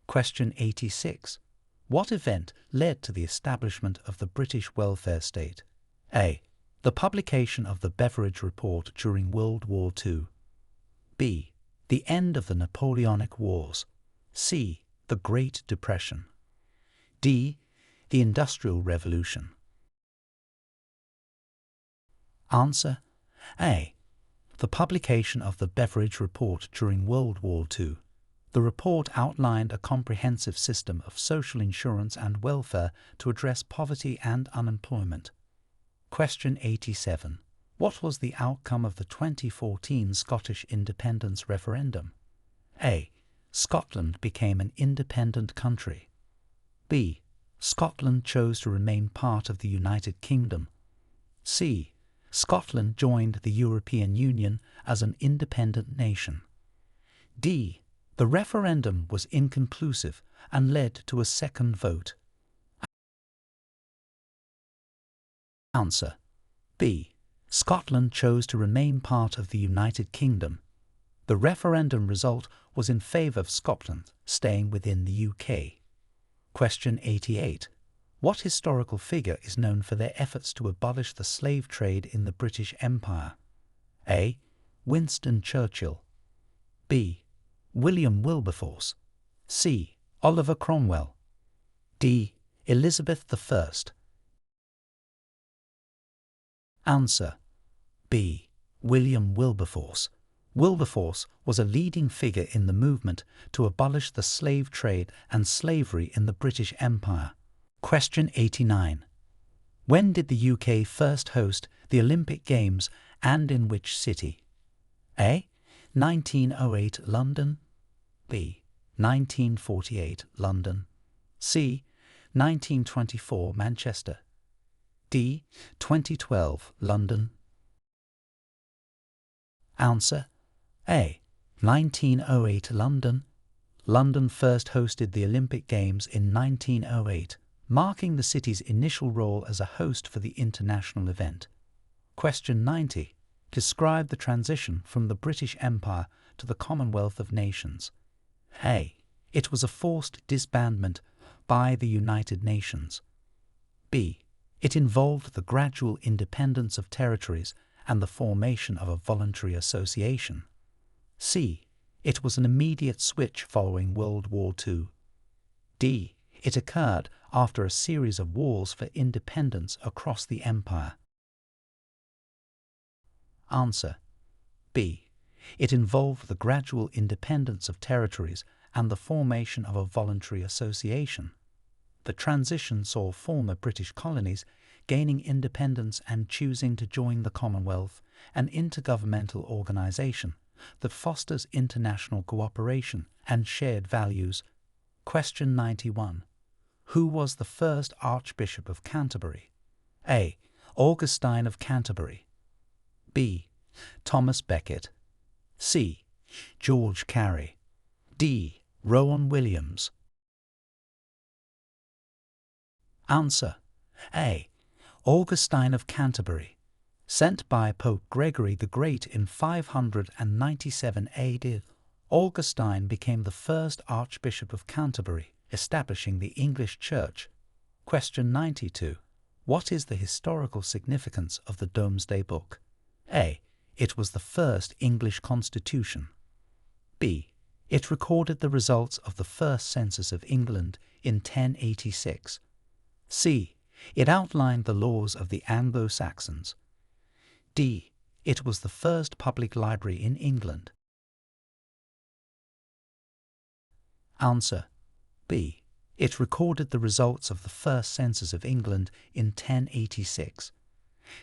Question 86. What event led to the establishment of the British welfare state? A. The publication of the Beveridge Report during World War II. B. The end of the Napoleonic Wars. C. The Great Depression. D. The Industrial Revolution. Answer A. The publication of the Beveridge Report during World War II. The report outlined a comprehensive system of social insurance and welfare to address poverty and unemployment. Question 87. What was the outcome of the 2014 Scottish independence referendum? A. Scotland became an independent country. B. Scotland chose to remain part of the United Kingdom. C. Scotland joined the European Union as an independent nation. D. The referendum was inconclusive and led to a second vote. Answer B. Scotland chose to remain part of the United Kingdom. The referendum result was in favour of Scotland staying within the UK. Question 88. What historical figure is known for their efforts to abolish the slave trade in the British Empire? A. Winston Churchill. B. William Wilberforce. C. Oliver Cromwell. D. Elizabeth I. Answer B. William Wilberforce. Wilberforce was a leading figure in the movement to abolish the slave trade and slavery in the British Empire. Question 89. When did the UK first host the Olympic Games and in which city? A. 1908 London. B. 1948 London. C. 1924 Manchester. D. 2012 London. Answer A. 1908 London. London first hosted the Olympic Games in 1908, marking the city's initial role as a host for the international event. Question 90. Describe the transition from the British Empire to the Commonwealth of Nations. A. It was a forced disbandment by the United Nations. B. It involved the gradual independence of territories and the formation of a voluntary association. C. It was an immediate switch following World War II. D. It occurred after a series of wars for independence across the empire. Answer B. It involved the gradual independence of territories and the formation of a voluntary association. The transition saw former British colonies gaining independence and choosing to join the Commonwealth, an intergovernmental organisation that fosters international cooperation and shared values. Question 91. Who was the first Archbishop of Canterbury? A. Augustine of Canterbury. B. Thomas Becket. C. George Carey. D. Rowan Williams. Answer A. Augustine of Canterbury. Sent by Pope Gregory the Great in 597 AD, Augustine became the first Archbishop of Canterbury, establishing the English Church. Question 92. What is the historical significance of the Domesday Book? A. It was the first English constitution. B. It recorded the results of the first census of England in 1086. C. It outlined the laws of the Anglo-Saxons. D. It was the first public library in England. Answer B. It recorded the results of the first census of England in 1086.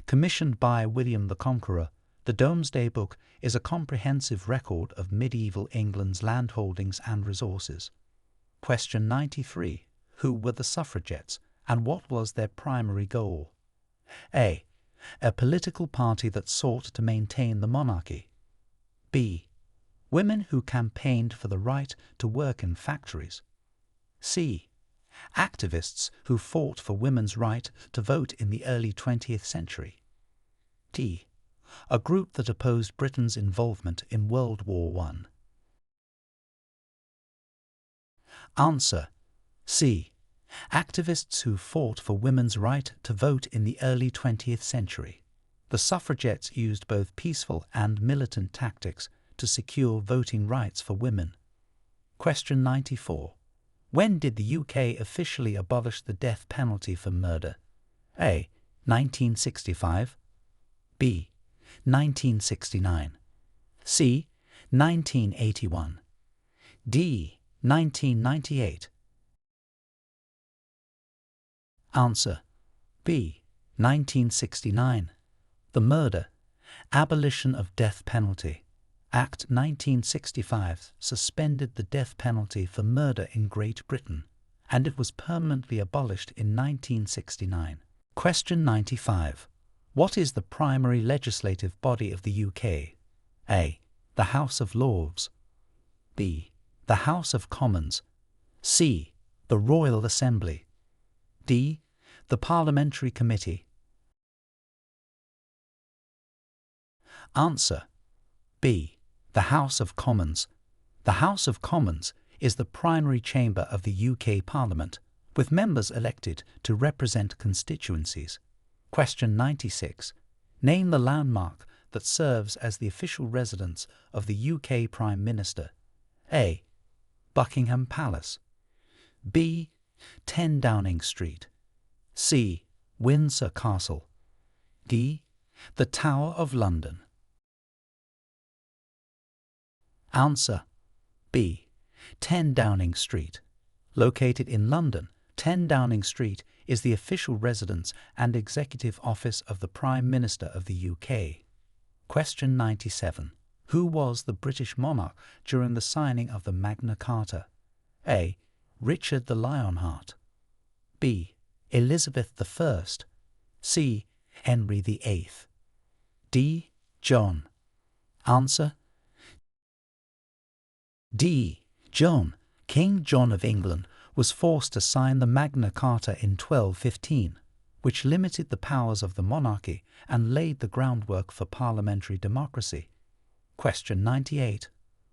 Commissioned by William the Conqueror, the Domesday Book is a comprehensive record of medieval England's landholdings and resources. Question 93. Who were the suffragettes, and what was their primary goal? A. A political party that sought to maintain the monarchy. B. Women who campaigned for the right to work in factories. C. Activists who fought for women's right to vote in the early 20th century. D. A group that opposed Britain's involvement in World War I. Answer. C. Activists who fought for women's right to vote in the early 20th century. The suffragettes used both peaceful and militant tactics to secure voting rights for women. Question 94. When did the UK officially abolish the death penalty for murder? A. 1965. B. 1969. C. 1981. D. 1998. Answer. B. 1969. The Murder, Abolition of Death Penalty Act 1965 suspended the death penalty for murder in Great Britain, and it was permanently abolished in 1969. Question 95. What is the primary legislative body of the UK? A. The House of Lords. B. The House of Commons. C. The Royal Assembly. D. The Parliamentary Committee. Answer. B. The House of Commons. The House of Commons is the primary chamber of the UK Parliament, with members elected to represent constituencies. Question 96. Name the landmark that serves as the official residence of the UK Prime Minister. A. Buckingham Palace. B. 10 Downing Street. C. Windsor Castle. D. The Tower of London. Answer. B. 10 Downing Street. Located in London, 10 Downing Street is the official residence and executive office of the Prime Minister of the UK. Question 97. Who was the British monarch during the signing of the Magna Carta? A. Richard the Lionheart. B. Elizabeth I. C. Henry VIII. D. John. Answer. D. John. King John of England was forced to sign the Magna Carta in 1215, which limited the powers of the monarchy and laid the groundwork for parliamentary democracy. Question 98.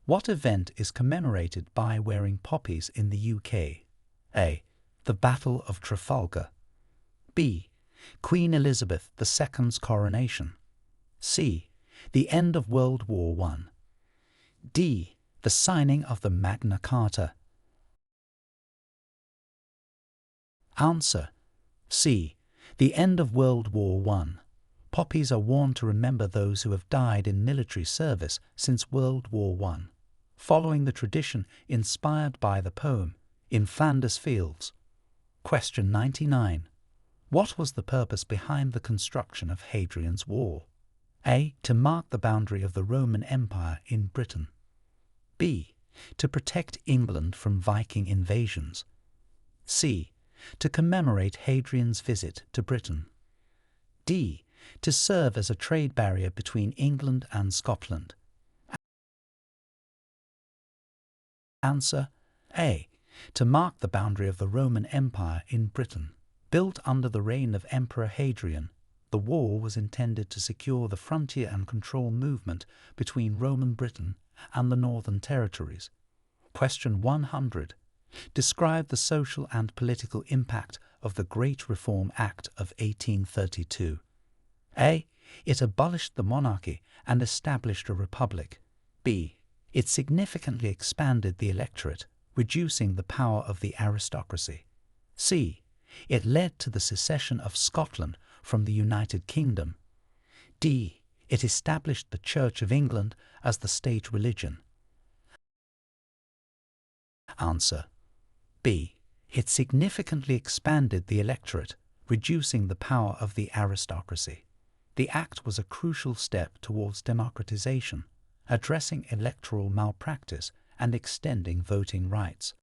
What event is commemorated by wearing poppies in the UK? A. The Battle of Trafalgar. B. Queen Elizabeth II's coronation. C. The end of World War I. D. The signing of the Magna Carta. Answer. C. The end of World War I. Poppies are worn to remember those who have died in military service since World War I, following the tradition inspired by the poem In Flanders Fields. Question 99. What was the purpose behind the construction of Hadrian's Wall? A. To mark the boundary of the Roman Empire in Britain. B. To protect England from Viking invasions. C. To commemorate Hadrian's visit to Britain. D. To serve as a trade barrier between England and Scotland. Answer. A. To mark the boundary of the Roman Empire in Britain. Built under the reign of Emperor Hadrian, the wall was intended to secure the frontier and control movement between Roman Britain and the Northern Territories. Question 100. Describe the social and political impact of the Great Reform Act of 1832. A. It abolished the monarchy and established a republic. B. It significantly expanded the electorate, reducing the power of the aristocracy. C. It led to the secession of Scotland from the United Kingdom. D. It established the Church of England as the state religion. Answer. B. It significantly expanded the electorate, reducing the power of the aristocracy. The Act was a crucial step towards democratization, addressing electoral malpractice and extending voting rights.